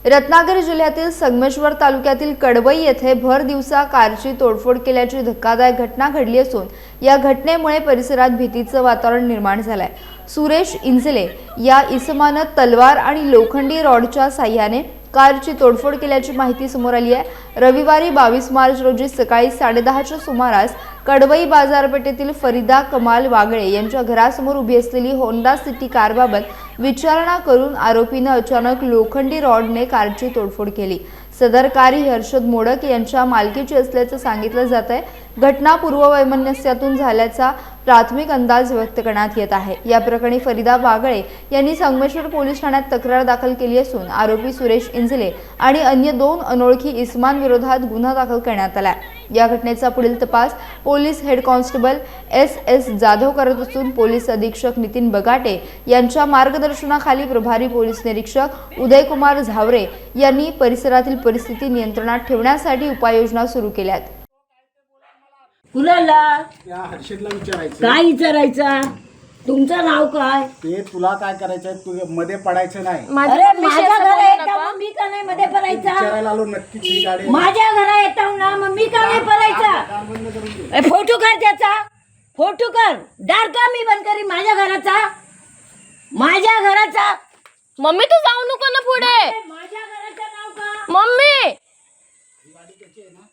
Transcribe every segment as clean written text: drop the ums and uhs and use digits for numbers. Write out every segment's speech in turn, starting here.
रत्नागिरी जिल्ह्यातील संगमेश्वर तालुक्यातील कडवई येथे भर दिवसा कारची तोडफोड केल्याची धक्कादायक घटना घडली असून या घटनेमुळे परिसरात भीतीचं वातावरण निर्माण झालंय। सुरेश इंजले या इसमानं तलवार आणि लोखंडी रॉडच्या साह्याने कारची तोडफोड केल्याची माहिती समोर आली आहे। रविवारी 22 मार्च रोजी सकाळी 10:30च्या सुमारास कडवई बाजारपेठेतील फरीदा कमाल वागळे यांच्या घरासमोर उभी असलेली होंडा सिटी कारबाबत विचारणा करून आरोपीने अचानक लोखंडी रॉडने कारची तोडफोड केली। सदर कार ही हर्षद मोडक यांच्या मालकीची असल्याचं सांगितलं जात आहे। घटना पूर्ववैमनस्यातून झाल्याचा प्राथमिक अंदाज व्यक्त करण्यात येत आहे। या प्रकरणी फरीदा वागळे यांनी संगमेश्वर पोलीस ठाण्यात तक्रार दाखल केली असून आरोपी सुरेश इंजले आणि अन्य 2 अनोळखी इसमांविरोधात गुन्हा दाखल करण्यात आला आहे। या घटनेचा पुढील तपास police head constable S Jadhav करत असून पोलीस अधीक्षक नितीन बगाटे यांच्या मार्गदर्शनाखाली प्रभारी पोलीस निरीक्षक उदयकुमार झावरे यांनी परिसरातील परिस्थिती नियंत्रणात ठेवण्यासाठी उपाययोजना सुरू केल्या आहेत। कुणाला या हर्षदला विचारायचं काय विचारायचा? तुमचं नाव काय? ते तुला काय करायचंय, तू मध्ये पडायचं नाही। अरे माझ्या घरा येता मग मी का नाही मध्ये पडायचा? विचारायला आलो नक्कीच ही गाडी माझ्या घरा येता ना मग मी का नाही पडायचा? काम बंद करून दे। फोटो काढ त्याचा, फोटो काढ। दार का मी बंद करी माझ्या घराचा? माझ्या घराचा मम्मी तू जाऊ नको ना पुढे। माझ्या घराचं नाव का? मम्मी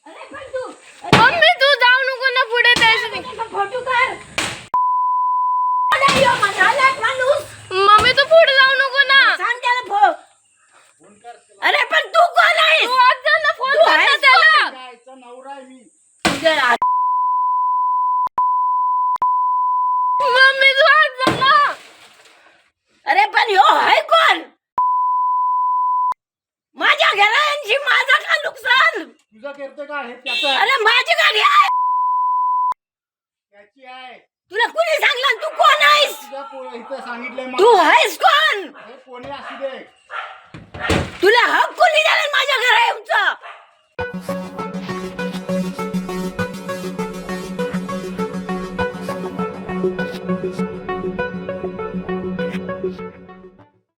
अरे पण तू मम्मी तू जाऊ नको ना पुढे। त्याची फोटो काढ। अरे यो मनालाच माणूस, मम्मी तू पुढे जाऊ नको ना। सांग त्याला अरे पण तू कोण आहेस? तू आज जा ना, फोन तू कर ना आहेस त्याला। जायचं नवरा आहे मी। मम्मी तू आज जा ना। अरे पण ह्यो आहे कोण? माझ्या घरांची माझा का नुकसान? तुझं करते का आहे त्याचं? अरे माझी गाडी आहे, त्याची आहे। तुला कुणी सांगलं? तू कोण आहेस? तुझ्या इथं सांगितलंय तू मला। आहेस कोण? हे कोणी असू दे, तुला